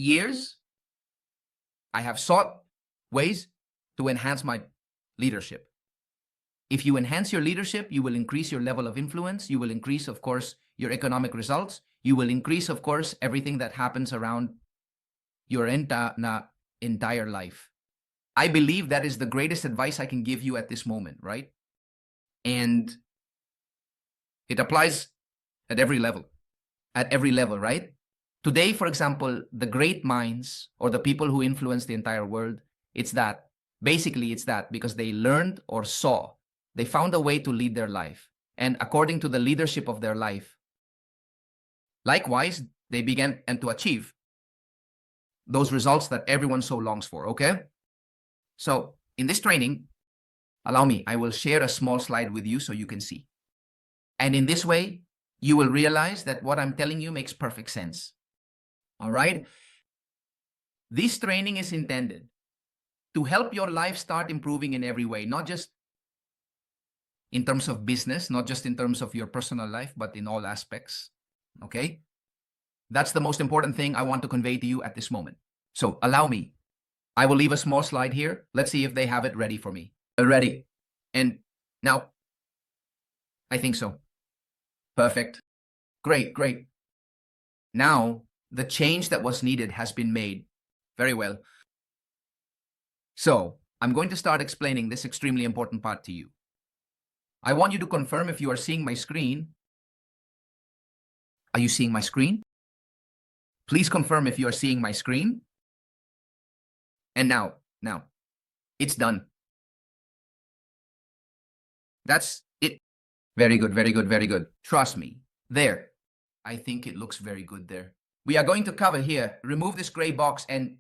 years, I have sought ways to enhance my leadership. If you enhance your leadership, you will increase your level of influence. You will increase, of course, your economic results. You will increase, of course, everything that happens around your entire life. I believe that is the greatest advice I can give you at this moment, right? And it applies at every level, right? Today, for example, the great minds or the people who influence the entire world, it's that because they learned or saw, they found a way to lead their life. And according to the leadership of their life, likewise, they began and to achieve those results that everyone so longs for, okay? So in this training, allow me, I will share a small slide with you so you can see. And in this way, you will realize that what I'm telling you makes perfect sense. All right? This training is intended to help your life start improving in every way, not just in terms of business, not just in terms of your personal life, but in all aspects. Okay? That's the most important thing I want to convey to you at this moment. So allow me. I will leave a small slide here. Let's see if they have it ready for me. Ready. And now, I think so. Perfect. Great, great. Now, the change that was needed has been made. Very well. So, I'm going to start explaining this extremely important part to you. I want you to confirm if you are seeing my screen. Are you seeing my screen? Please confirm if you are seeing my screen. And now, it's done. That's it. Very good, very good, very good. Trust me. There. I think it looks very good there. We are going to cover here, remove this gray box, and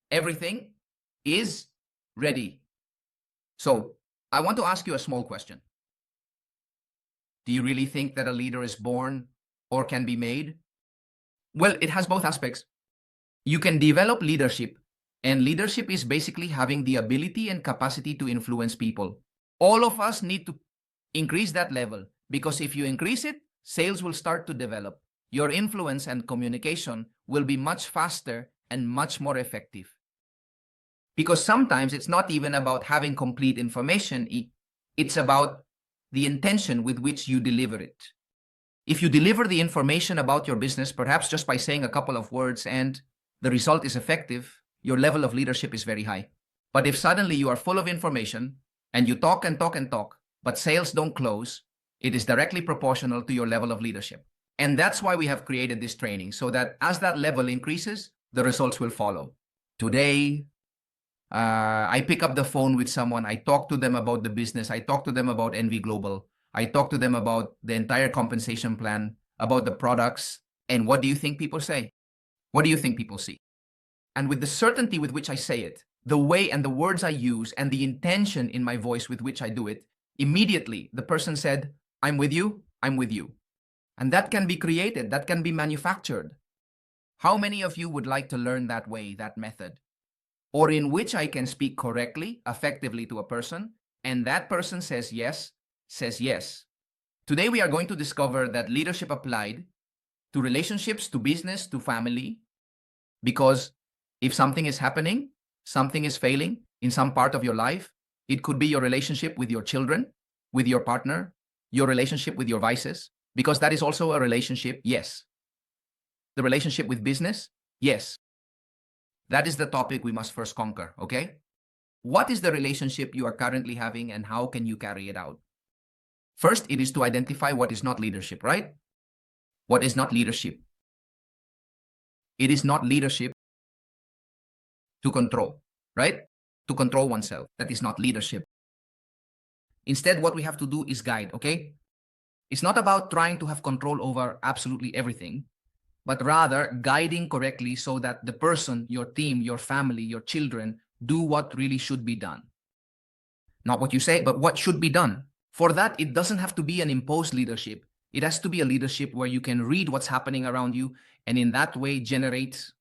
everything is ready. So, I want to ask you a small question. Do you really think that a leader is born or can be made? Well, it has both aspects. You can develop leadership, and leadership is basically having the ability and capacity to influence people. All of us need to increase that level, because if you increase it, sales will start to develop. Your influence and communication will be much faster and much more effective. Because sometimes it's not even about having complete information, it's about the intention with which you deliver it. If you deliver the information about your business, perhaps just by saying a couple of words, and the result is effective, your level of leadership is very high. But if suddenly you are full of information, and you talk and talk and talk, but sales don't close, it is directly proportional to your level of leadership. And that's why we have created this training, so that as that level increases, the results will follow. Today, I pick up the phone with someone, I talk to them about the business, I talk to them about NV Global, I talk to them about the entire compensation plan, about the products, and what do you think people say? What do you think people see? And with the certainty with which I say it, the way and the words I use, and the intention in my voice with which I do it, immediately the person said, I'm with you, I'm with you. And that can be created, that can be manufactured. How many of you would like to learn that way, that method? Or in which I can speak correctly, effectively to a person, and that person says yes. Today we are going to discover that leadership applied to relationships, to business, to family, because if something is happening, something is failing in some part of your life, it could be your relationship with your children, with your partner, your relationship with your vices, because that is also a relationship, yes. The relationship with business, yes. That is the topic we must first conquer, okay? What is the relationship you are currently having, and how can you carry it out? First, it is to identify what is not leadership, right? What is not leadership? It is not leadership to control, right? To control oneself. That is not leadership. Instead, what we have to do is guide, okay? It's not about trying to have control over absolutely everything, but rather guiding correctly so that the person, your team, your family, your children do what really should be done. Not what you say, but what should be done. For that, it doesn't have to be an imposed leadership. It has to be a leadership where you can read what's happening around you, and in that way generate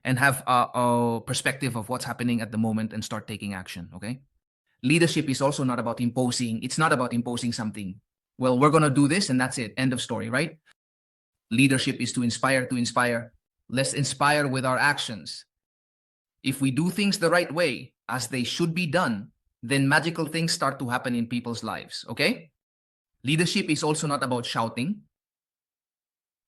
and have a perspective of what's happening at the moment and start taking action, okay? Leadership is also not about imposing. It's not about imposing something. Well, we're going to do this and that's it. End of story, right? Leadership is to inspire, Let's inspire with our actions. If we do things the right way, as they should be done, then magical things start to happen in people's lives, okay? Leadership is also not about shouting.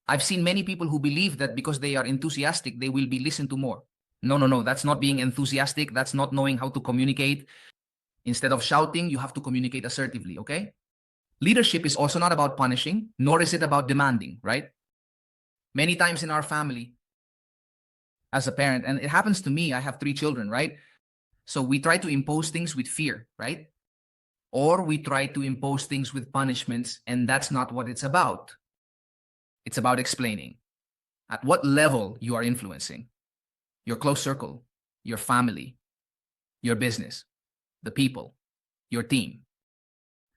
I've seen many people who believe that because they are enthusiastic, they will be listened to more. No, no, no, that's not being enthusiastic. That's not knowing how to communicate. Instead of shouting, you have to communicate assertively, okay? Leadership is also not about punishing, nor is it about demanding, right? Many times in our family, as a parent, and it happens to me, I have 3 children, right? So we try to impose things with fear, right? Or we try to impose things with punishments, and that's not what it's about. It's about explaining at what level you are influencing your close circle, your family, your business, the people, your team.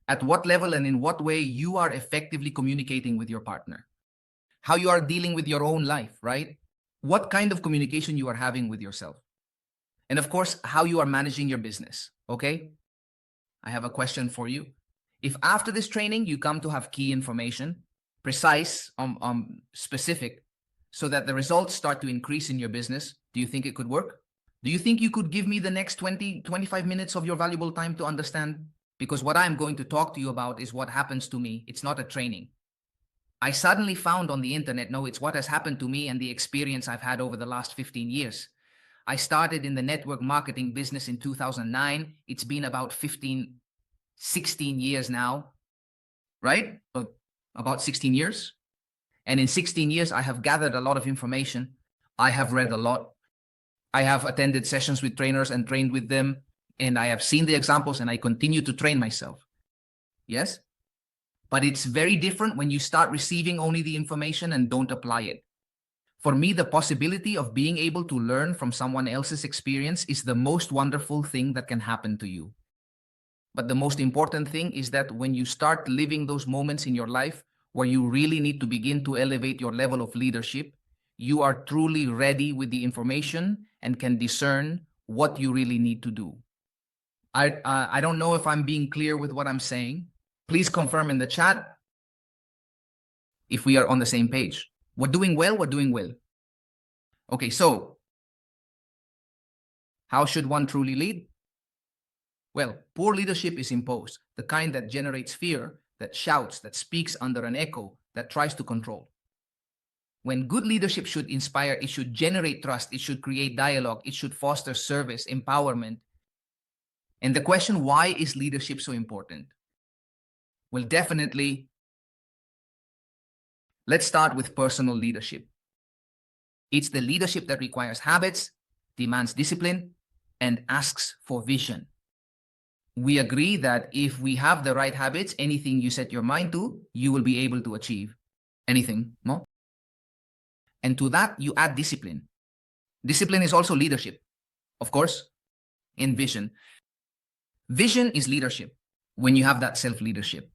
At what level and in what way you are effectively communicating with your partner. How you are dealing with your own life, right? What kind of communication you are having with yourself. And of course, how you are managing your business, okay? I have a question for you. If after this training, you come to have key information, precise, specific, so that the results start to increase in your business, do you think it could work? Do you think you could give me the next 20, 25 minutes of your valuable time to understand? Because what I'm going to talk to you about is what happens to me. It's not a training. I suddenly found on the internet, no, it's what has happened to me and the experience I've had over the last 15 years. I started in the network marketing business in 2009. It's been about 16 years now, right? About 16 years. And in 16 years, I have gathered a lot of information. I have read a lot. I have attended sessions with trainers and trained with them. And I have seen the examples and I continue to train myself. Yes? But it's very different when you start receiving only the information and don't apply it. For me, the possibility of being able to learn from someone else's experience is the most wonderful thing that can happen to you. But the most important thing is that when you start living those moments in your life where you really need to begin to elevate your level of leadership, you are truly ready with the information and can discern what you really need to do. I don't know if I'm being clear with what I'm saying. Please confirm in the chat if we are on the same page. We're doing well, we're doing well. Okay, so how should one truly lead? Well, poor leadership is imposed, the kind that generates fear, that shouts, that speaks under an echo, that tries to control. When good leadership should inspire, it should generate trust, it should create dialogue, it should foster service, empowerment. And the question, why is leadership so important? Well, definitely, let's start with personal leadership. It's the leadership that requires habits, demands discipline, and asks for vision. We agree that if we have the right habits, anything you set your mind to, you will be able to achieve anything, no? And to that, you add discipline. Discipline is also leadership, of course, in vision. Vision is leadership when you have that self-leadership.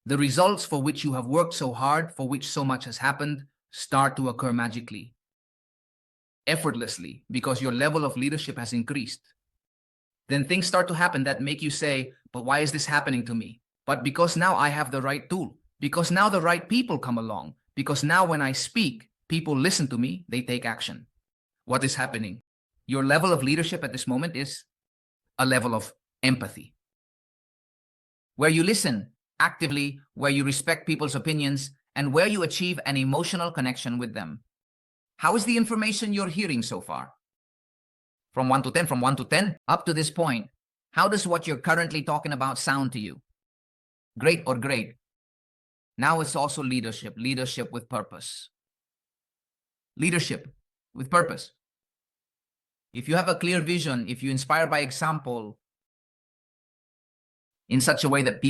The results for which you have worked so hard, for which so much has happened, start to occur magically, effortlessly, because your level of leadership has increased. Then things start to happen that make you say, but why is this happening to me? But because now I have the right tool, because now the right people come along, because now when I speak, people listen to me, they take action. What is happening? Your level of leadership at this moment is a level of empathy, where you listen actively, where you respect people's opinions, and where you achieve an emotional connection with them. How is the information you're hearing so far? From 1 to 10, from 1 to 10, up to this point, how does what you're currently talking about sound to you? Great or great? Now it's also leadership, leadership with purpose. Leadership with purpose. If you have a clear vision, if you inspire by example, in such a way that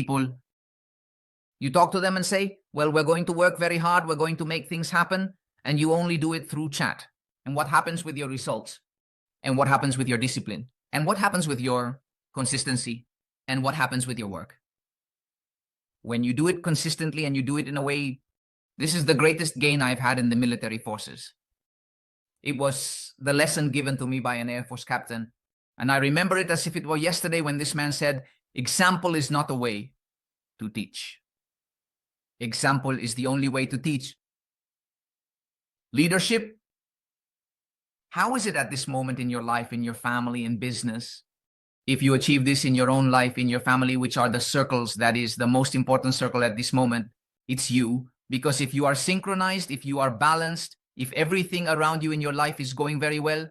you talk to them and say, well, we're going to work very hard, we're going to make things happen, and you only do it through chat. And what happens with your results? And what happens with your discipline? And what happens with your consistency? And what happens with your work? When you do it consistently and you do it in a way, this is the greatest gain I've had in the military forces. It was the lesson given to me by an Air Force captain. And I remember it as if it were yesterday when this man said, example is not a way to teach. Example is the only way to teach. Leadership. How is it at this moment in your life, in your family, in business? If you achieve this in your own life, in your family, which are the circles, that is the most important circle at this moment, it's you. Because if you are synchronized, if you are balanced, if everything around you in your life is going very well,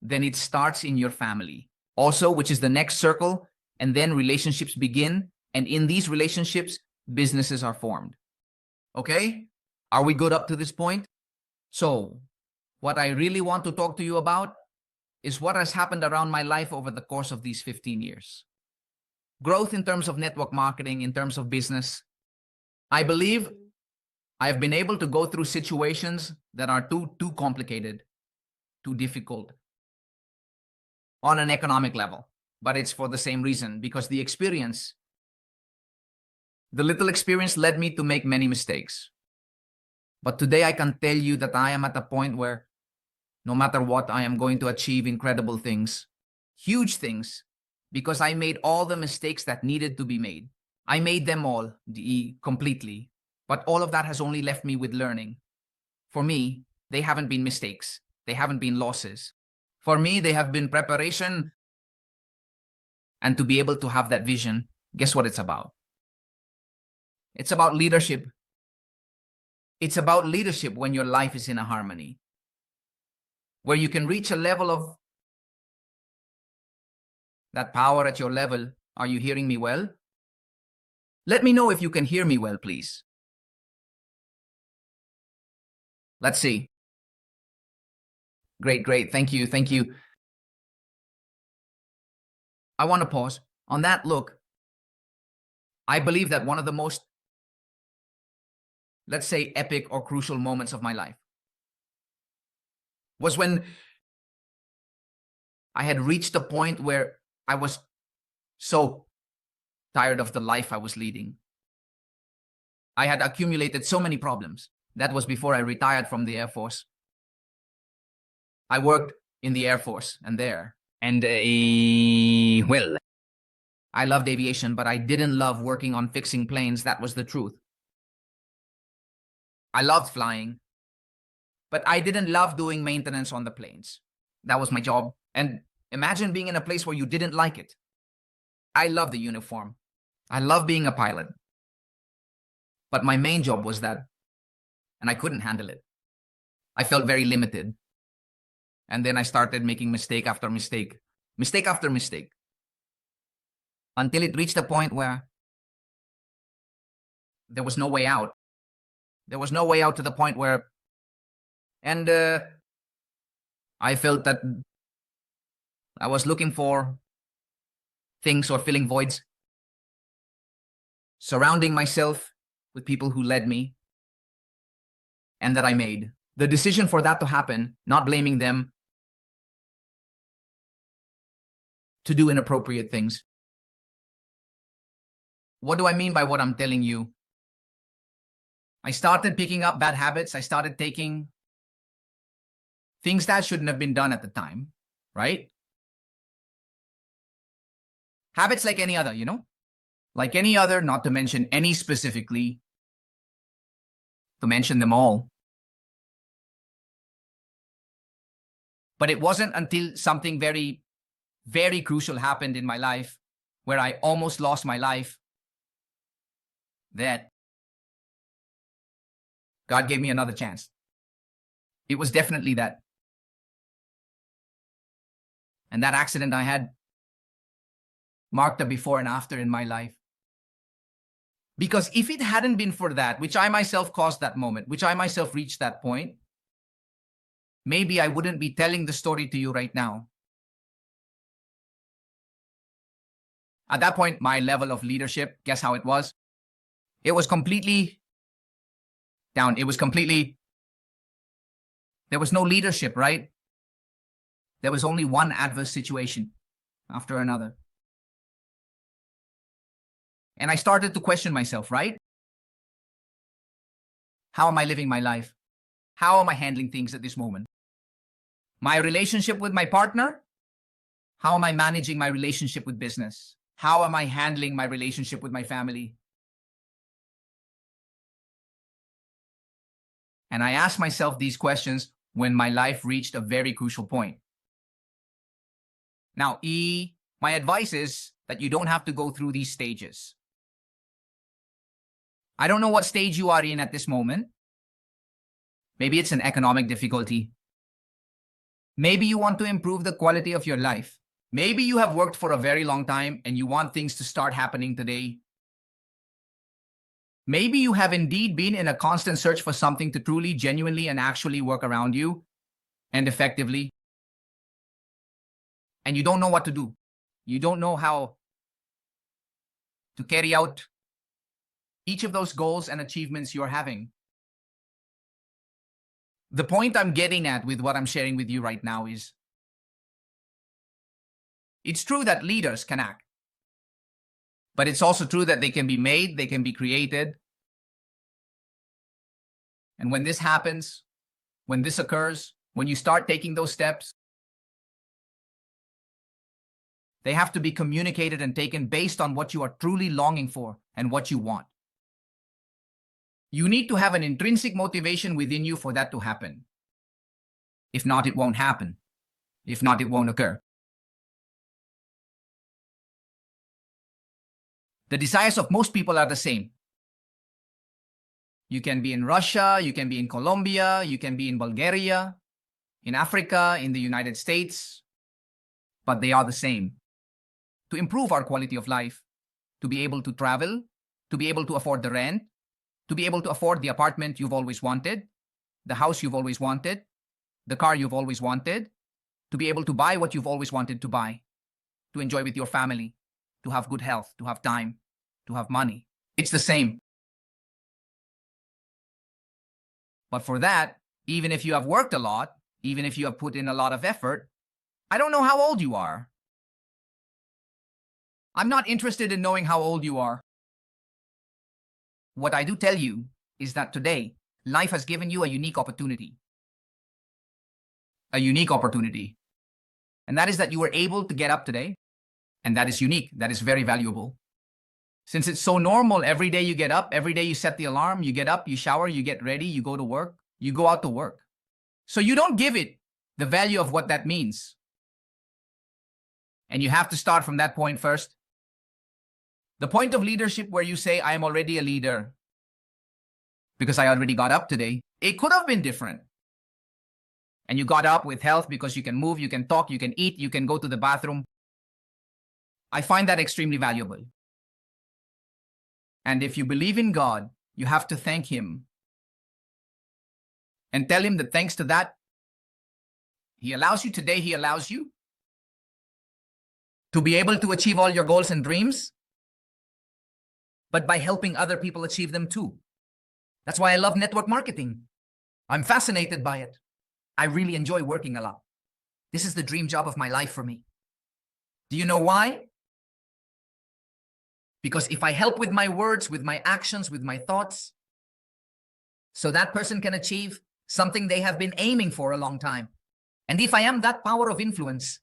then it starts in your family. Also, which is the next circle, and then relationships begin. And in these relationships, businesses are formed. Okay? Are we good up to this point? So, what I really want to talk to you about is what has happened around my life over the course of these 15 years. Growth in terms of network marketing, in terms of business. I believe I've been able to go through situations that are too complicated, too difficult on an economic level. But it's for the same reason, because the little experience led me to make many mistakes. But today I can tell you that I am at a point where no matter what, I am going to achieve incredible things, huge things, because I made all the mistakes that needed to be made. I made them all completely, but all of that has only left me with learning. For me, they haven't been mistakes. They haven't been losses. For me, they have been preparation. And to be able to have that vision, guess what it's about? It's about leadership. It's about leadership when your life is in a harmony, where you can reach a level of that power at your level. Are you hearing me well? Let me know if you can hear me well, please. Let's see. Great, great. Thank you, thank you. I want to pause on that. Look, I believe that one of the most, let's say, epic or crucial moments of my life was when I had reached a point where I was so tired of the life I was leading. I had accumulated so many problems. That was before I retired from the Air Force. I worked in the Air Force and well, I loved aviation, but I didn't love working on fixing planes. That was the truth. I loved flying, but I didn't love doing maintenance on the planes. That was my job. And imagine being in a place where you didn't like it. I love the uniform. I love being a pilot. But my main job was that, and I couldn't handle it. I felt very limited. And then I started making mistake after mistake, until it reached a point where there was no way out. There was no way out, to the point where, and I felt that I was looking for things or filling voids, surrounding myself with people who led me, and that I made the decision for that to happen, not blaming them, to do inappropriate things. What do I mean by what I'm telling you? I started picking up bad habits. I started taking things that shouldn't have been done at the time, right? Habits like any other, like any other, not to mention any specifically, to mention them all. But it wasn't until something very, very crucial happened in my life, where I almost lost my life, that God gave me another chance. It was definitely that. And that accident I had marked a before and after in my life. Because if it hadn't been for that, which I myself caused that moment, which I myself reached that point, maybe I wouldn't be telling the story to you right now. At that point, my level of leadership, guess how it was? It was completely down. There was no leadership, right? There was only one adverse situation after another. And I started to question myself, right? How am I living my life? How am I handling things at this moment? My relationship with my partner? How am I managing my relationship with business? How am I handling my relationship with my family? And I asked myself these questions when my life reached a very crucial point. Now, my advice is that you don't have to go through these stages. I don't know what stage you are in at this moment. Maybe it's an economic difficulty. Maybe you want to improve the quality of your life. Maybe you have worked for a very long time and you want things to start happening today. Maybe you have indeed been in a constant search for something to truly, genuinely, and actually work around you and effectively. And you don't know what to do. You don't know how to carry out each of those goals and achievements you're having. The point I'm getting at with what I'm sharing with you right now is, it's true that leaders can act, but it's also true that they can be made, they can be created. And when this happens, when this occurs, when you start taking those steps, they have to be communicated and taken based on what you are truly longing for and what you want. You need to have an intrinsic motivation within you for that to happen. If not, it won't happen. If not, it won't occur. The desires of most people are the same. You can be in Russia, you can be in Colombia, you can be in Bulgaria, in Africa, in the United States, but they are the same. To improve our quality of life, to be able to travel, to be able to afford the rent, to be able to afford the apartment you've always wanted, the house you've always wanted, the car you've always wanted, to be able to buy what you've always wanted to buy, to enjoy with your family, to have good health, to have time, to have money. It's the same. But for that, even if you have worked a lot, even if you have put in a lot of effort, I don't know how old you are. I'm not interested in knowing how old you are. What I do tell you is that today, life has given you a unique opportunity. A unique opportunity. And that is that you were able to get up today. And that is unique. That is very valuable. Since it's so normal, every day you get up, every day you set the alarm, you get up, you shower, you get ready, you go to work, you go out to work. So you don't give it the value of what that means. And you have to start from that point first. The point of leadership where you say, I am already a leader because I already got up today. It could have been different. And you got up with health because you can move, you can talk, you can eat, you can go to the bathroom. I find that extremely valuable. And if you believe in God, you have to thank Him and tell Him that thanks to that, He allows you today, He allows you to be able to achieve all your goals and dreams, but by helping other people achieve them too. That's why I love network marketing. I'm fascinated by it. I really enjoy working a lot. This is the dream job of my life for me. Do you know why? Because if I help with my words, with my actions, with my thoughts, so that person can achieve something they have been aiming for a long time. And if I am that power of influence,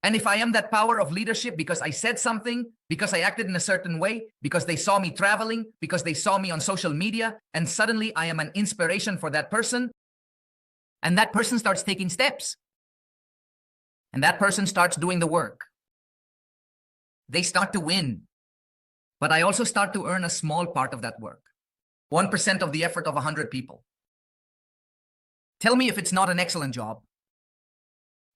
and if I am that power of leadership because I said something, because I acted in a certain way, because they saw me traveling, because they saw me on social media, and suddenly I am an inspiration for that person, and that person starts taking steps, and that person starts doing the work. They start to win. But I also start to earn a small part of that work. 1% of the effort of 100 people. Tell me if it's not an excellent job.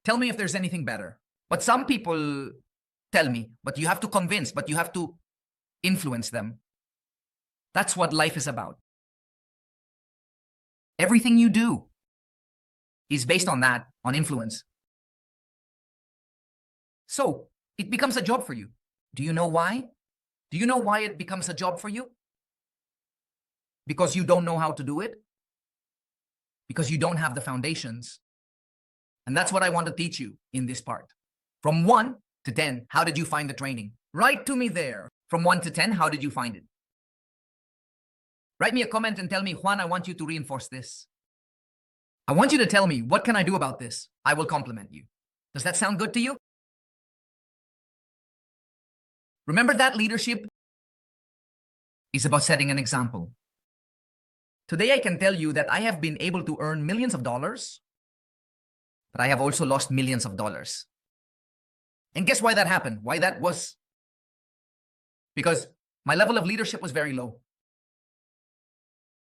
Tell me if there's anything better. But some people tell me, but you have to convince, but you have to influence them. That's what life is about. Everything you do is based on that, on influence. So it becomes a job for you. Do you know why? Do you know why it becomes a job for you? Because you don't know how to do it? Because you don't have the foundations. And that's what I want to teach you in this part. From 1 to 10, how did you find the training? Write to me there. From 1 to 10, how did you find it? Write me a comment and tell me, Juan, I want you to reinforce this. I want you to tell me, what can I do about this? I will compliment you. Does that sound good to you? Remember that leadership is about setting an example. Today I can tell you that I have been able to earn millions of dollars, but I have also lost millions of dollars. And guess why that happened? Why that was? Because my level of leadership was very low.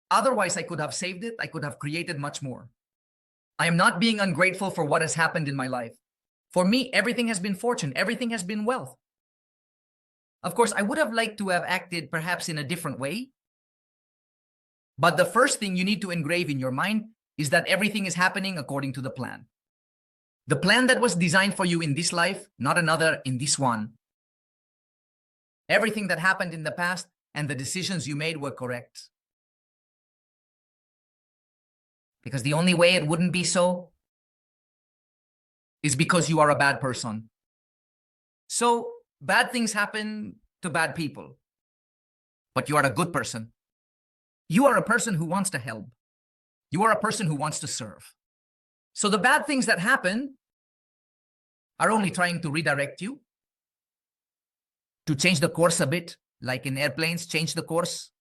Otherwise, I could have saved it. I could have created much more. I am not being ungrateful for what has happened in my life. For me, everything has been fortune. Everything has been wealth. Of course, I would have liked to have acted perhaps in a different way. But the first thing you need to engrave in your mind is that everything is happening according to the plan. The plan that was designed for you in this life, not another in this one. Everything that happened in the past and the decisions you made were correct. Because the only way it wouldn't be so is because you are a bad person. So bad things happen to bad people. But you are a good person. You are a person who wants to help. You are a person who wants to serve. So the bad things that happen are only trying to redirect you, to change the course a bit, like in airplanes, change the course.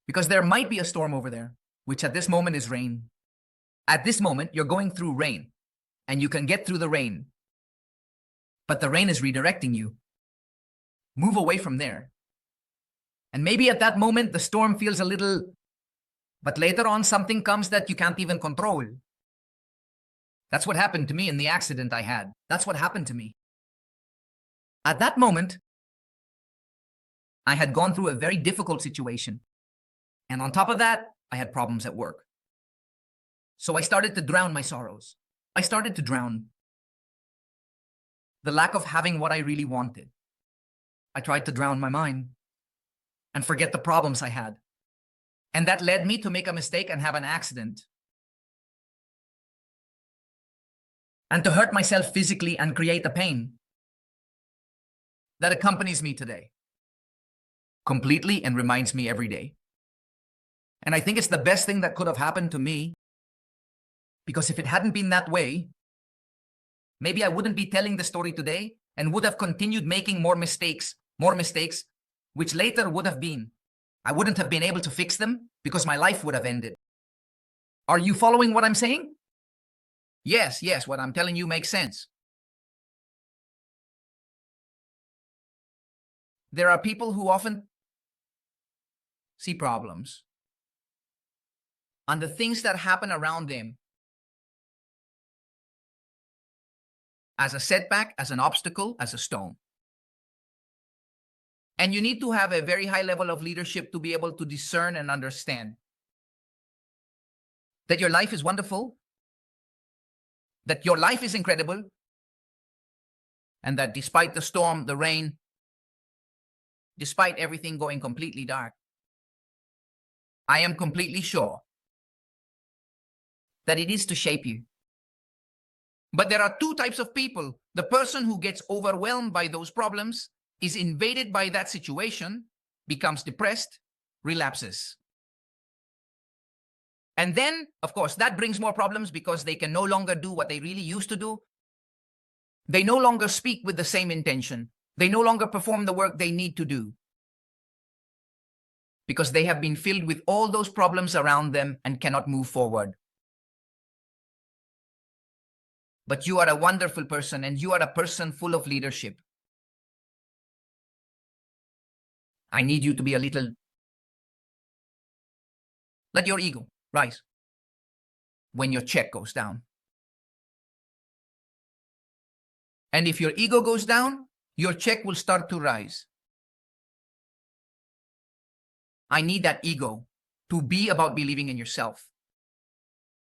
Because there might be a storm over there, which at this moment is rain. At this moment, you're going through rain, and you can get through the rain. But the rain is redirecting you. Move away from there. And maybe at that moment, the storm feels a little, but later on, something comes that you can't even control. That's what happened to me in the accident I had. That's what happened to me. At that moment, I had gone through a very difficult situation. And on top of that, I had problems at work. So I started to drown my sorrows. I started to drown the lack of having what I really wanted. I tried to drown my mind and forget the problems I had. And that led me to make a mistake and have an accident. And to hurt myself physically and create a pain that accompanies me today completely and reminds me every day. And I think it's the best thing that could have happened to me, because if it hadn't been that way, maybe I wouldn't be telling the story today and would have continued making more mistakes, which later would have been, I wouldn't have been able to fix them because my life would have ended. Are you following what I'm saying? Yes, what I'm telling you makes sense. There are people who often see problems on the things that happen around them as a setback, as an obstacle, as a stone. And you need to have a very high level of leadership to be able to discern and understand that your life is wonderful, that your life is incredible, and that despite the storm, the rain, despite everything going completely dark, I am completely sure that it is to shape you. But there are two types of people. The person who gets overwhelmed by those problems, is invaded by that situation, becomes depressed, relapses. And then, of course, that brings more problems because they can no longer do what they really used to do. They no longer speak with the same intention. They no longer perform the work they need to do because they have been filled with all those problems around them and cannot move forward. But you are a wonderful person, and you are a person full of leadership. I need you to be a little... Let your ego rise when your check goes down. And if your ego goes down, your check will start to rise. I need that ego to be about believing in yourself,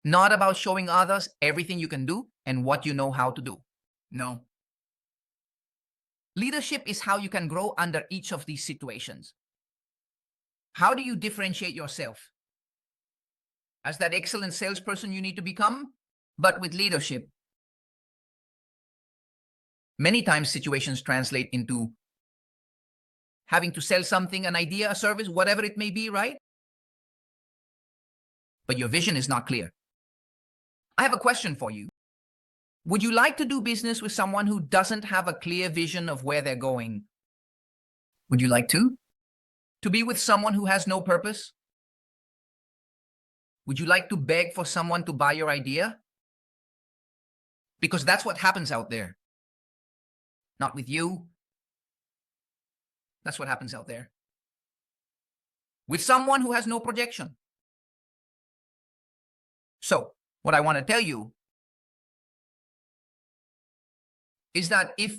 not about showing others everything you can do and what you know how to do. No. Leadership is how you can grow under each of these situations. How do you differentiate yourself? As that excellent salesperson you need to become, but with leadership. Many times situations translate into having to sell something, an idea, a service, whatever it may be, right? But your vision is not clear. I have a question for you. Would you like to do business with someone who doesn't have a clear vision of where they're going? Would you like to? To be with someone who has no purpose? Would you like to beg for someone to buy your idea? Because that's what happens out there. Not with you. That's what happens out there. With someone who has no projection. So, what I want to tell you is that if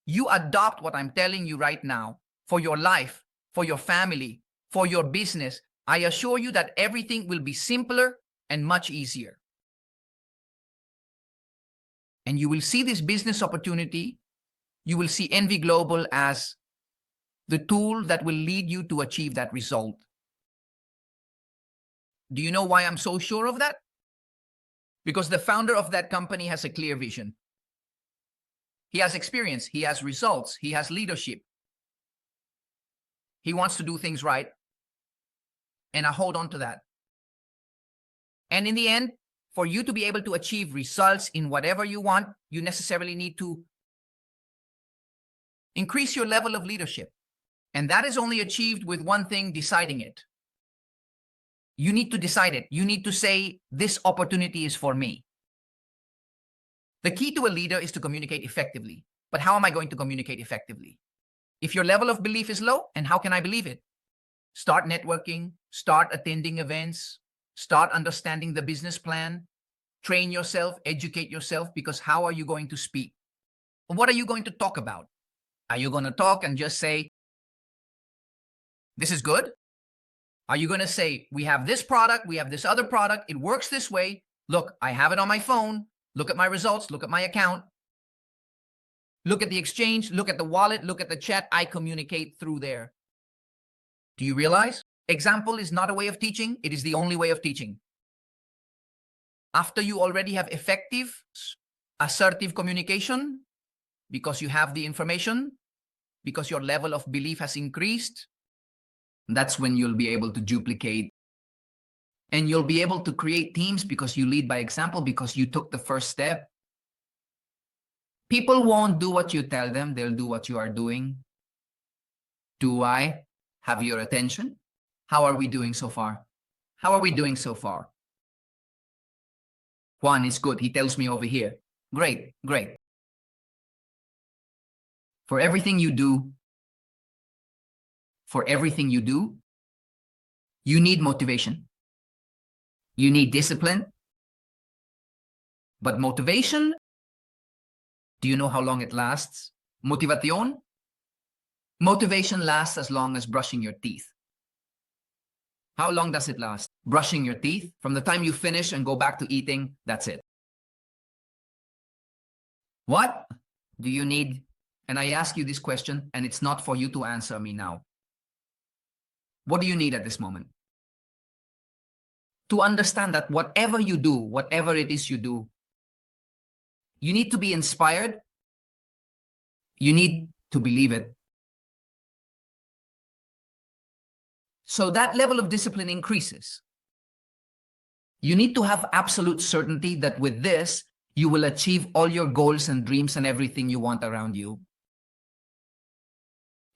you adopt what I'm telling you right now for your life, for your family, for your business, I assure you that everything will be simpler and much easier. And you will see this business opportunity, you will see NV Global as the tool that will lead you to achieve that result. Do you know why I'm so sure of that? Because the founder of that company has a clear vision. He has experience, he has results, he has leadership. He wants to do things right. And I hold on to that. And in the end, for you to be able to achieve results in whatever you want, you necessarily need to increase your level of leadership. And that is only achieved with one thing: deciding it. You need to decide it. You need to say, this opportunity is for me. The key to a leader is to communicate effectively. But how am I going to communicate effectively? If your level of belief is low, and how can I believe it? Start networking, start attending events, start understanding the business plan, train yourself, educate yourself, because how are you going to speak? What are you going to talk about? Are you going to talk and just say, this is good? Are you going to say, we have this product, we have this other product, it works this way. Look, I have it on my phone. Look at my results, look at my account. Look at the exchange, look at the wallet, look at the chat. I communicate through there. Do you realize? Example is not a way of teaching. It is the only way of teaching. After you already have effective, assertive communication, because you have the information, because your level of belief has increased, that's when you'll be able to duplicate. And you'll be able to create teams because you lead by example, because you took the first step. People won't do what you tell them. They'll do what you are doing. Do I have your attention? How are we doing so far? How are we doing so far? Juan is good. He tells me over here. Great, great. For everything you do, you need motivation. You need discipline. But motivation, do you know how long it lasts? Motivación? Motivation lasts as long as brushing your teeth. How long does it last? Brushing your teeth? From the time you finish and go back to eating, that's it. What do you need? And I ask you this question, and it's not for you to answer me now. What do you need at this moment? To understand that whatever you do, whatever it is you do, you need to be inspired. You need to believe it. So that level of discipline increases. You need to have absolute certainty that with this, you will achieve all your goals and dreams and everything you want around you.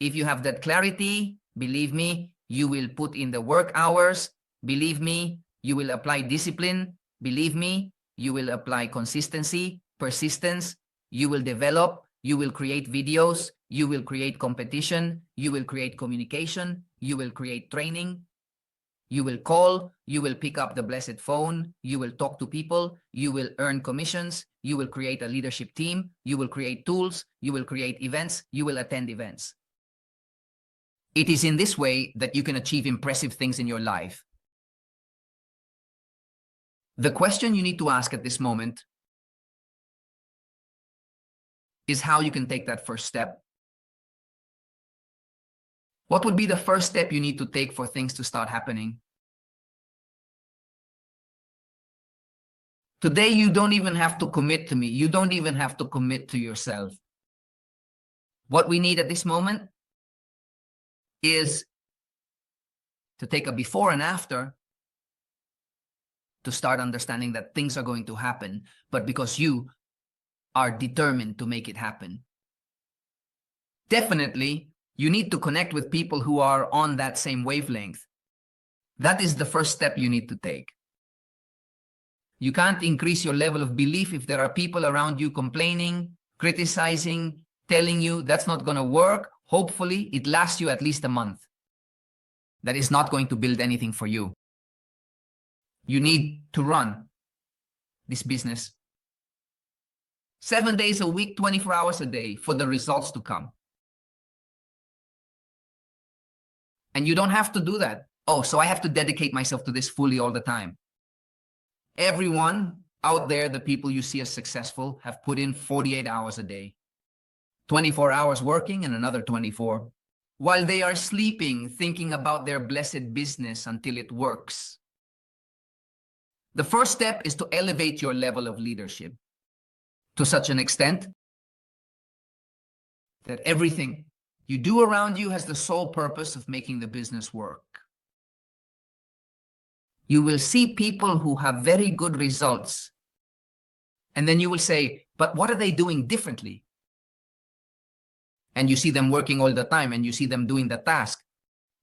If you have that clarity, believe me, you will put in the work hours. Believe me, you will apply discipline. Believe me, you will apply consistency, persistence. You will develop, you will create videos, you will create competition, you will create communication, you will create training. You will call, you will pick up the blessed phone, you will talk to people, you will earn commissions, you will create a leadership team, you will create tools, you will create events, you will attend events. It is in this way that you can achieve impressive things in your life. The question you need to ask at this moment is how you can take that first step. What would be the first step you need to take for things to start happening? Today, you don't even have to commit to me. You don't even have to commit to yourself. What we need at this moment is to take a before and after to start understanding that things are going to happen, but because you are determined to make it happen. Definitely, you need to connect with people who are on that same wavelength. That is the first step you need to take. You can't increase your level of belief if there are people around you complaining, criticizing, telling you that's not going to work. Hopefully, it lasts you at least a month. That is not going to build anything for you. You need to run this business 7 days a week, 24 hours a day for the results to come. And you don't have to do that. Oh, so I have to dedicate myself to this fully all the time. Everyone out there, the people you see as successful, have put in 48 hours a day. 24 hours working and another 24. While they are sleeping, thinking about their blessed business until it works. The first step is to elevate your level of leadership to such an extent that everything you do around you has the sole purpose of making the business work. You will see people who have very good results, and then you will say, but what are they doing differently? And you see them working all the time, and you see them doing the task,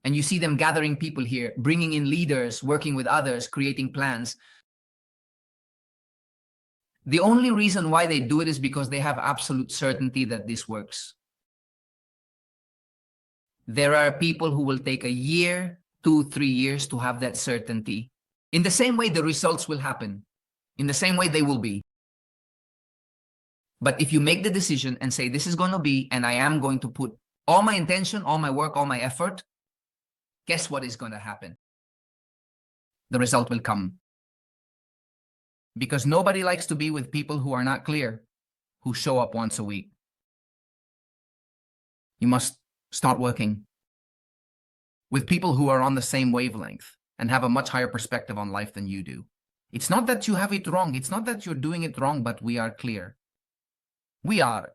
and you see them gathering people here, bringing in leaders, working with others, creating plans. The only reason why they do it is because they have absolute certainty that this works. There are people who will take a year, 2, 3 years to have that certainty. In the same way, the results will happen. In the same way, they will be. But if you make the decision and say, this is going to be, and I am going to put all my intention, all my work, all my effort, guess what is going to happen? The result will come. Because nobody likes to be with people who are not clear, who show up once a week. You must start working with people who are on the same wavelength and have a much higher perspective on life than you do. It's not that you have it wrong. It's not that you're doing it wrong, but we are clear. We are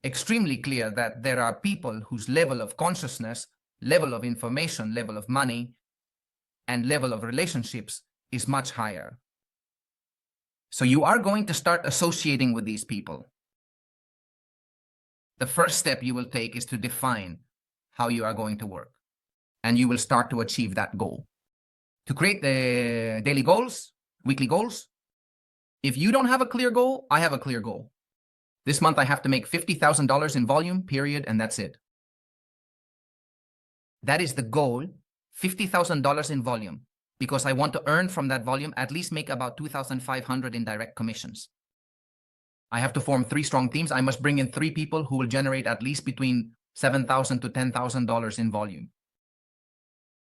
extremely clear that there are people whose level of consciousness, level of information, level of money, and level of relationships is much higher. So you are going to start associating with these people. The first step you will take is to define how you are going to work. And you will start to achieve that goal. To create the daily goals, weekly goals, if you don't have a clear goal, I have a clear goal. This month I have to make $50,000 in volume, period, and that's it. That is the goal, $50,000 in volume. Because I want to earn from that volume, at least make about $2,500 in direct commissions. I have to form 3 strong teams. I must bring in 3 people who will generate at least between $7,000 to $10,000 in volume.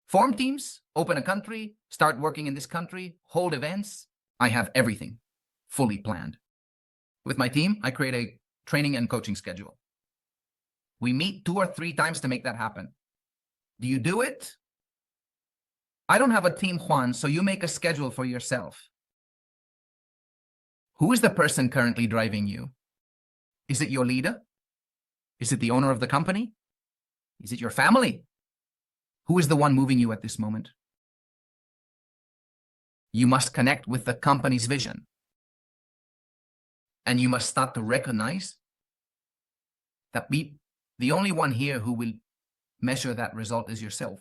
Form teams, open a country, start working in this country, hold events. I have everything fully planned. With my team, I create a training and coaching schedule. We meet 2 or 3 times to make that happen. Do you do it? I don't have a team, Juan, so you make a schedule for yourself. Who is the person currently driving you? Is it your leader? Is it the owner of the company? Is it your family? Who is the one moving you at this moment? You must connect with the company's vision. And you must start to recognize that the only one here who will measure that result is yourself.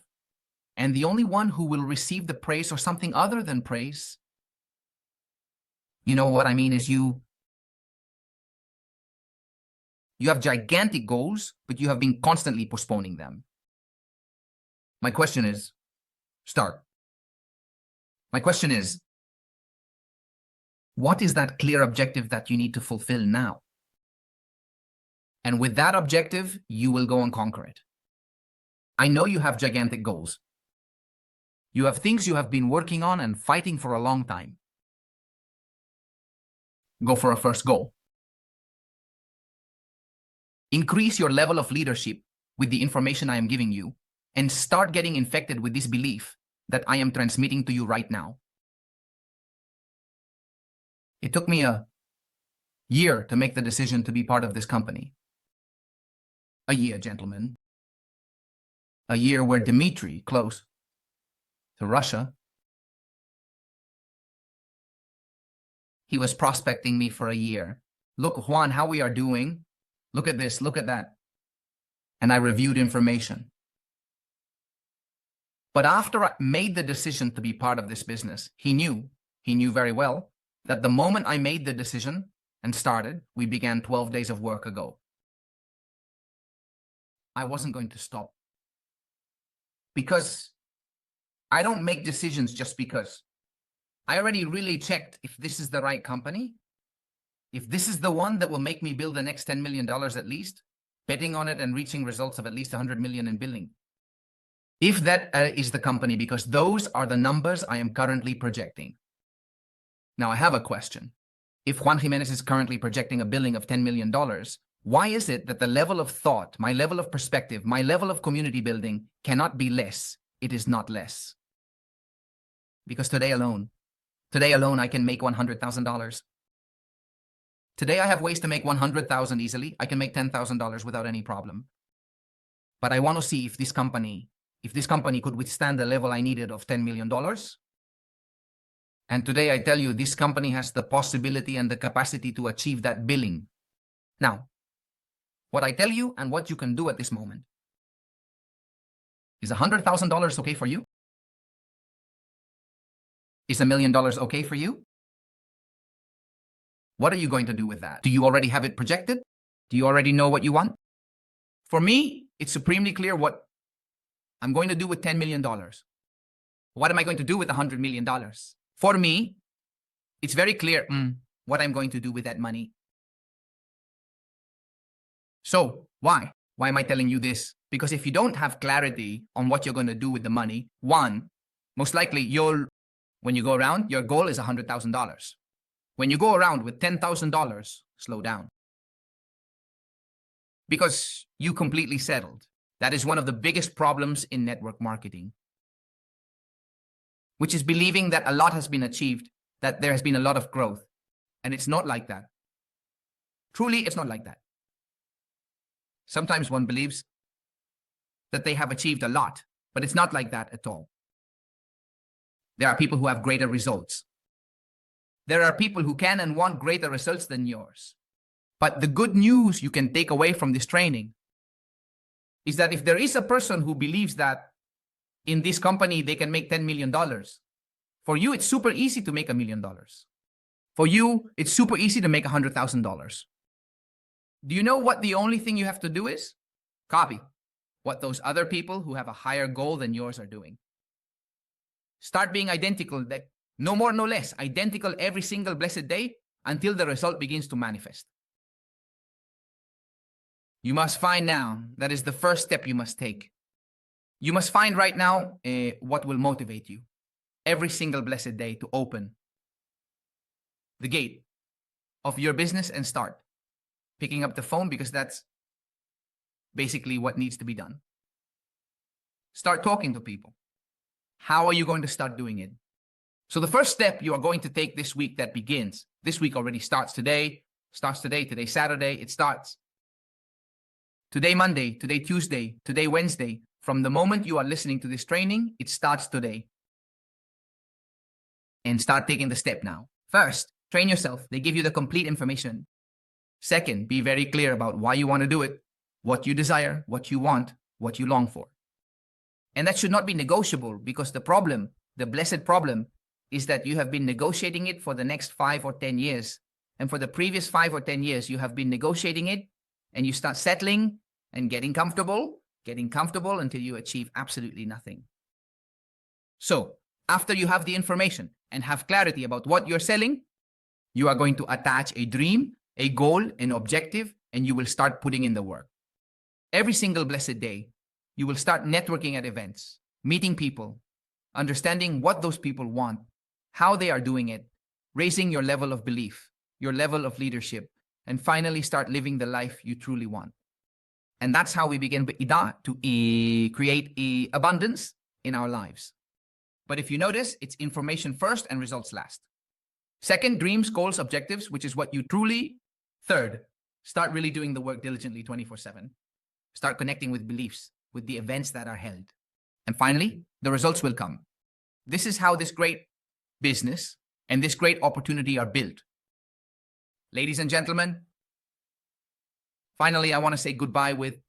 And the only one who will receive the praise or something other than praise, you know what I mean, is you. You have gigantic goals, but you have been constantly postponing them. My question is, start. My question is, what is that clear objective that you need to fulfill now? And with that objective, you will go and conquer it. I know you have gigantic goals. You have things you have been working on and fighting for a long time. Go for a first goal. Increase your level of leadership with the information I am giving you and start getting infected with this belief that I am transmitting to you right now. It took me a year to make the decision to be part of this company. A year, gentlemen. A year where Dmitry, close to Russia, he was prospecting me for a year. Look, Juan, how we are doing. Look at this, look at that. And I reviewed information. But after I made the decision to be part of this business, he knew very well that the moment I made the decision and started, we began 12 days of work ago. I wasn't going to stop. Because I don't make decisions just because. I already really checked if this is the right company, if this is the one that will make me build the next $10 million at least, betting on it and reaching results of at least 100 million in billing. If that is the company, because those are the numbers I am currently projecting. Now I have a question. If Juan Jimenez is currently projecting a billing of $10 million, why is it that the level of thought, my level of perspective, my level of community building cannot be less? It is not less. Because today alone, I can make $100,000. Today I have ways to make $100,000 easily. I can make $10,000 without any problem. But I want to see if this company could withstand the level I needed of $10 million. And today I tell you, this company has the possibility and the capacity to achieve that billing. Now, what I tell you and what you can do at this moment. Is $100,000 okay for you? Is $1 million okay for you? What are you going to do with that? Do you already have it projected? Do you already know what you want? For me, it's supremely clear what I'm going to do with $10 million. What am I going to do with $100 million? For me, it's very clear what I'm going to do with that money. So, why? Why am I telling you this? Because if you don't have clarity on what you're going to do with the money, one, most likely when you go around, your goal is $100,000. When you go around with $10,000, slow down. Because you completely settled. That is one of the biggest problems in network marketing, which is believing that a lot has been achieved, that there has been a lot of growth. And it's not like that. Truly, it's not like that. Sometimes one believes that they have achieved a lot, but it's not like that at all. There are people who have greater results. There are people who can and want greater results than yours. But the good news you can take away from this training is that if there is a person who believes that in this company they can make $10 million, for you it's super easy to make $1 million. For you, it's super easy to make $100,000. Do you know what the only thing you have to do is? Copy what those other people who have a higher goal than yours are doing. Start being identical, no more, no less, identical every single blessed day until the result begins to manifest. You must find now, that is the first step you must take. You must find right now what will motivate you every single blessed day to open the gate of your business and start picking up the phone, because that's basically what needs to be done. Start talking to people. How are you going to start doing it? So the first step you are going to take this week that begins. This week already starts today. Today Saturday, it starts. Today Monday, today Tuesday, today Wednesday. From the moment you are listening to this training, it starts today. And start taking the step now. First, train yourself. They give you the complete information. Second, be very clear about why you want to do it, what you desire, what you want, what you long for. And that should not be negotiable, because the problem, the blessed problem, is that you have been negotiating it for the next 5 or 10 years. And for the previous 5 or 10 years, you have been negotiating it, and you start settling and getting comfortable until you achieve absolutely nothing. So, after you have the information and have clarity about what you're selling, you are going to attach a dream, a goal, an objective, and you will start putting in the work. Every single blessed day, you will start networking at events, meeting people, understanding what those people want, how they are doing it, raising your level of belief, your level of leadership, and finally start living the life you truly want. And that's how we begin to create abundance in our lives. But if you notice, it's information first and results last. Second, dreams, goals, objectives, which is what you truly. Third, start really doing the work diligently 24/7. Start connecting with beliefs, with the events that are held. And finally, the results will come. This is how this great business and this great opportunity are built. Ladies and gentlemen, finally, I want to say goodbye with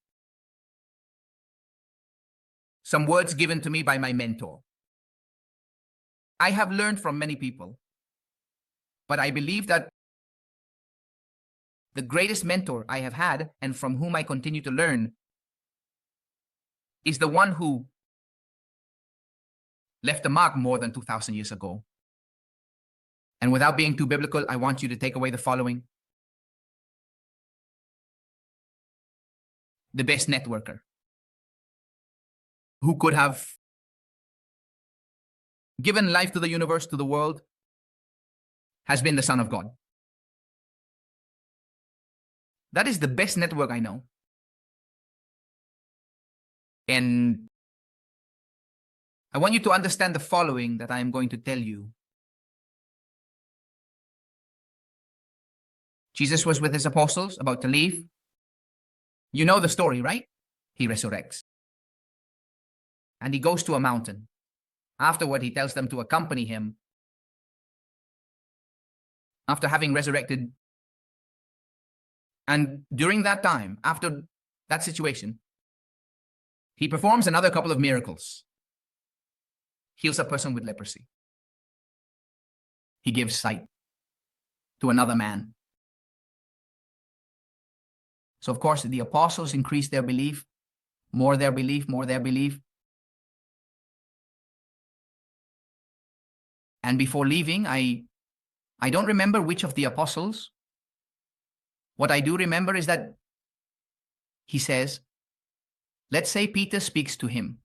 some words given to me by my mentor. I have learned from many people, but I believe that the greatest mentor I have had, and from whom I continue to learn, is the one who left a mark more than 2,000 years ago. And without being too biblical, I want you to take away the following. The best networker who could have given life to the universe, to the world, has been the Son of God. That is the best network I know. And I want you to understand the following that I am going to tell you. Jesus was with his apostles, about to leave. You know the story, right? He resurrects. And he goes to a mountain. Afterward, he tells them to accompany him. After having resurrected. And during that time, after that situation, he performs another couple of miracles. Heals a person with leprosy. He gives sight to another man. So, of course, the apostles increased their belief, more their belief, more their belief. And before leaving, I don't remember which of the apostles. What I do remember is that he says, let's say Peter speaks to him.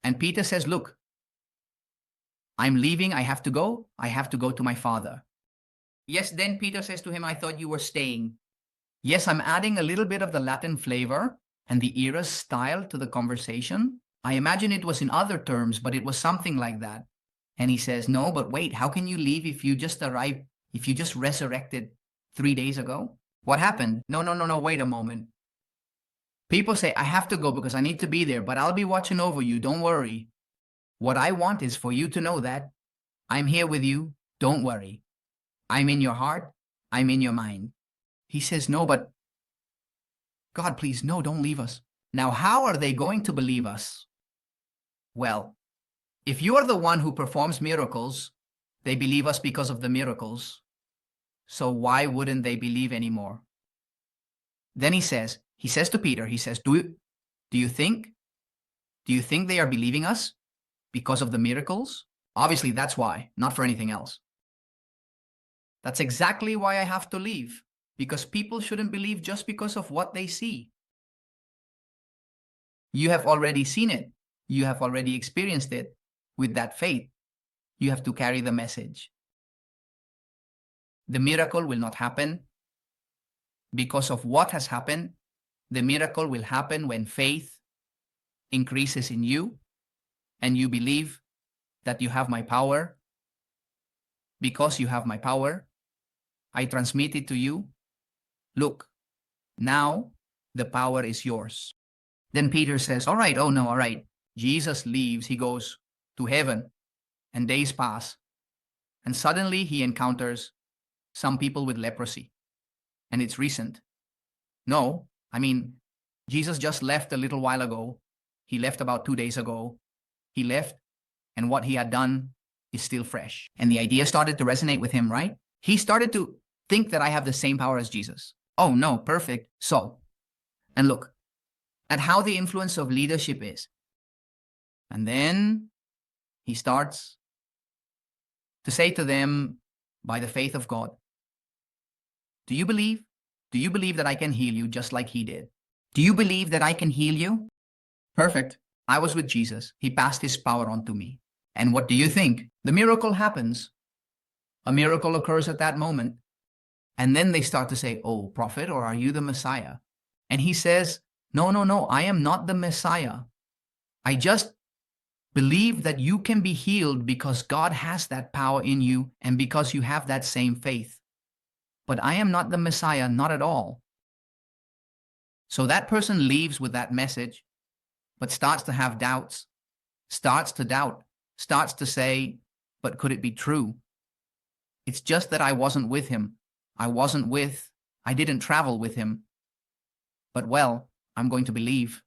And Peter says, look, I'm leaving. I have to go. I have to go to my Father. Yes, then Peter says to him, I thought you were staying. Yes, I'm adding a little bit of the Latin flavor and the era style to the conversation. I imagine it was in other terms, but it was something like that. And he says, no, but wait, how can you leave if you just arrived, if you just resurrected 3 days ago? What happened? No, wait a moment. People say, I have to go because I need to be there, but I'll be watching over you. Don't worry. What I want is for you to know that I'm here with you. Don't worry. I'm in your heart. I'm in your mind. He says, no, but God, please, no, don't leave us. Now, how are they going to believe us? Well, if you are the one who performs miracles, they believe us because of the miracles. So why wouldn't they believe anymore? Then he says to Peter, he says, do you think they are believing us because of the miracles? Obviously, that's why, not for anything else. That's exactly why I have to leave, because people shouldn't believe just because of what they see. You have already seen it. You have already experienced it. With that faith, you have to carry the message. The miracle will not happen because of what has happened. The miracle will happen when faith increases in you and you believe that you have my power. Because you have my power, I transmit it to you. Look, now the power is yours. Then Peter says, all right, oh no, all right. Jesus leaves, he goes to heaven, and days pass. And suddenly he encounters some people with leprosy. And it's recent. No, I mean, Jesus just left a little while ago. He left about 2 days ago. He left, and what he had done is still fresh. And the idea started to resonate with him, right? He started to think that I have the same power as Jesus. Oh no, perfect. So, and look at how the influence of leadership is. And then he starts to say to them, by the faith of God, do you believe? Do you believe that I can heal you just like he did? Do you believe that I can heal you? Perfect. I was with Jesus. He passed his power on to me. And what do you think? The miracle happens. A miracle occurs at that moment. And then they start to say, oh, prophet, or are you the Messiah? And he says, no, I am not the Messiah. I just believe that you can be healed because God has that power in you and because you have that same faith. But I am not the Messiah, not at all. So that person leaves with that message, but starts to have doubts, starts to doubt, starts to say, but could it be true? It's just that I wasn't with him. I didn't travel with him. But well, I'm going to believe.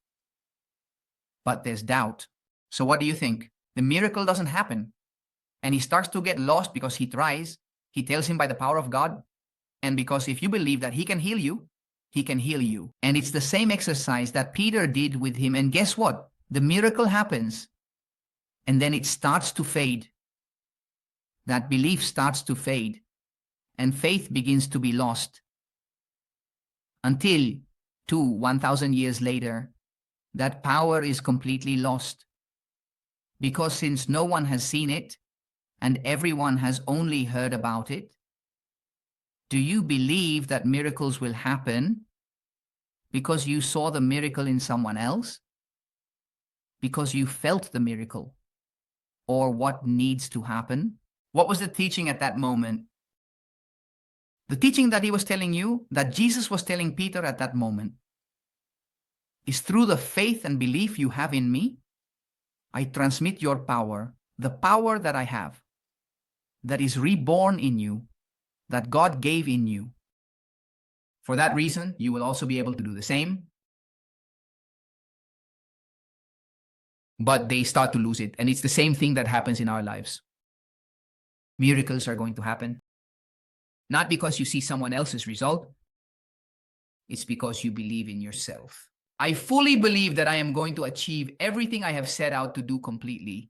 but there's doubt. So what do you think? The miracle doesn't happen. And he starts to get lost because he tries. He tells him by the power of God. And because if you believe that he can heal you, he can heal you. And it's the same exercise that Peter did with him. And guess what? The miracle happens. And then it starts to fade. That belief starts to fade. And faith begins to be lost. Until 1,000 years later, that power is completely lost. Because since no one has seen it, and everyone has only heard about it, do you believe that miracles will happen because you saw the miracle in someone else? Because you felt the miracle? Or what needs to happen? What was the teaching at that moment? The teaching that he was telling you, that Jesus was telling Peter at that moment, is through the faith and belief you have in me, I transmit your power, the power that I have, that is reborn in you, that God gave in you. For that reason, you will also be able to do the same. But they start to lose it. And it's the same thing that happens in our lives. Miracles are going to happen. Not because you see someone else's result. It's because you believe in yourself. I fully believe that I am going to achieve everything I have set out to do completely.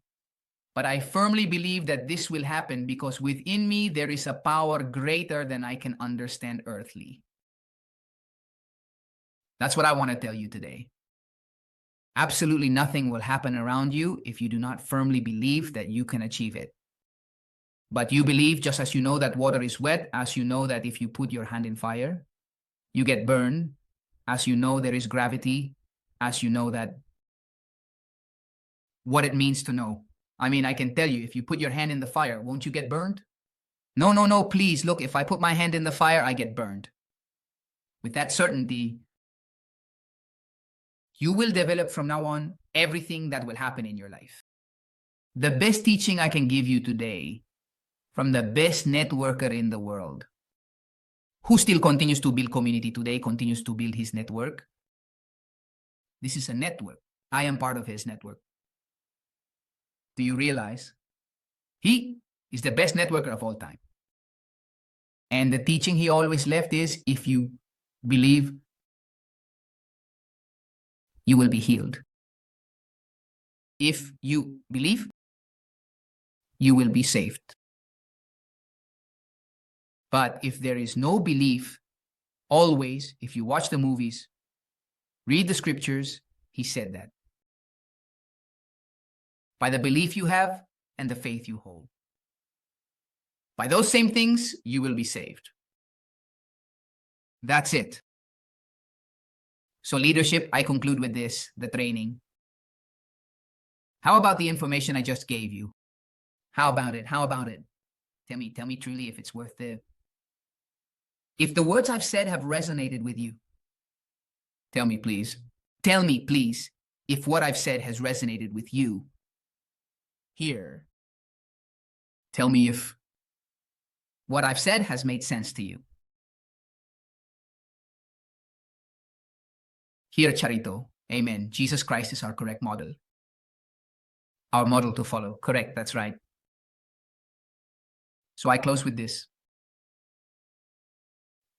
But I firmly believe that this will happen because within me there is a power greater than I can understand earthly. That's what I want to tell you today. Absolutely nothing will happen around you if you do not firmly believe that you can achieve it. But you believe, just as you know that water is wet, as you know that if you put your hand in fire, you get burned, as you know there is gravity, as you know that what it means to know. I mean, I can tell you, if you put your hand in the fire, won't you get burned? No, no, no, please, look, if I put my hand in the fire, I get burned. With that certainty, you will develop from now on everything that will happen in your life. The best teaching I can give you today from the best networker in the world, who still continues to build community today, continues to build his network. This is a network. I am part of his network. Do you realize? He is the best networker of all time. And the teaching he always left is, if you believe, you will be healed. If you believe, you will be saved. But if there is no belief, always, if you watch the movies, read the scriptures, he said that. By the belief you have and the faith you hold. By those same things, you will be saved. That's it. So leadership, I conclude with this, the training. How about the information I just gave you? How about it? How about it? Tell me truly if it's worth it. If the words I've said have resonated with you, tell me please. Tell me please if what I've said has resonated with you. Here. Tell me if what I've said has made sense to you. Here, Charito. Amen. Jesus Christ is our correct model. Our model to follow. Correct, that's right. So I close with this.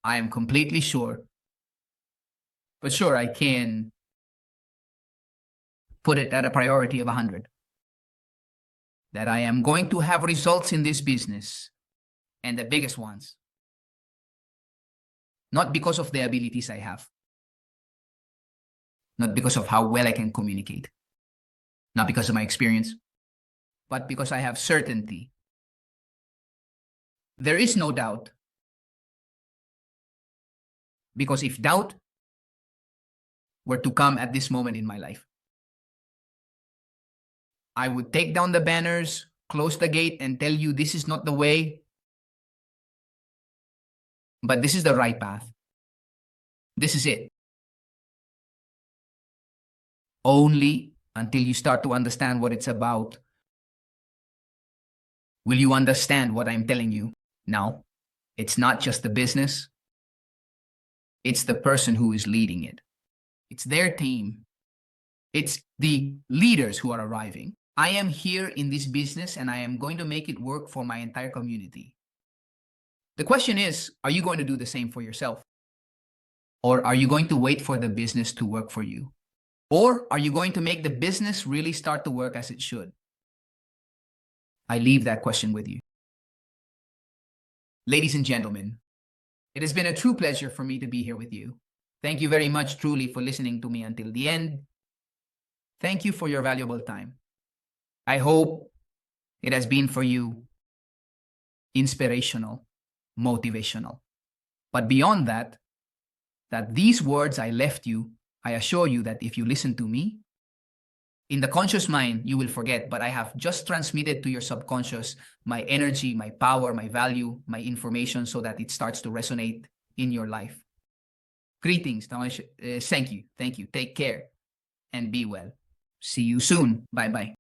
I am completely sure, but sure, I can put it at a priority of 100. That I am going to have results in this business, and the biggest ones. Not because of the abilities I have. Not because of how well I can communicate. Not because of my experience, but because I have certainty. There is no doubt. Because if doubt were to come at this moment in my life, I would take down the banners, close the gate, and tell you this is not the way, but this is the right path. This is it. Only until you start to understand what it's about will you understand what I'm telling you. Now, it's not just the business. It's the person who is leading it. It's their team. It's the leaders who are arriving. I am here in this business and I am going to make it work for my entire community. The question is, are you going to do the same for yourself? Or are you going to wait for the business to work for you? Or are you going to make the business really start to work as it should? I leave that question with you. Ladies and gentlemen, it has been a true pleasure for me to be here with you. Thank you very much, truly, for listening to me until the end. Thank you for your valuable time. I hope it has been for you inspirational, motivational. But beyond that these words I left you, I assure you that if you listen to me, in the conscious mind, you will forget, but I have just transmitted to your subconscious my energy, my power, my value, my information so that it starts to resonate in your life. Greetings. Thank you. Take care and be well. See you soon. Bye-bye.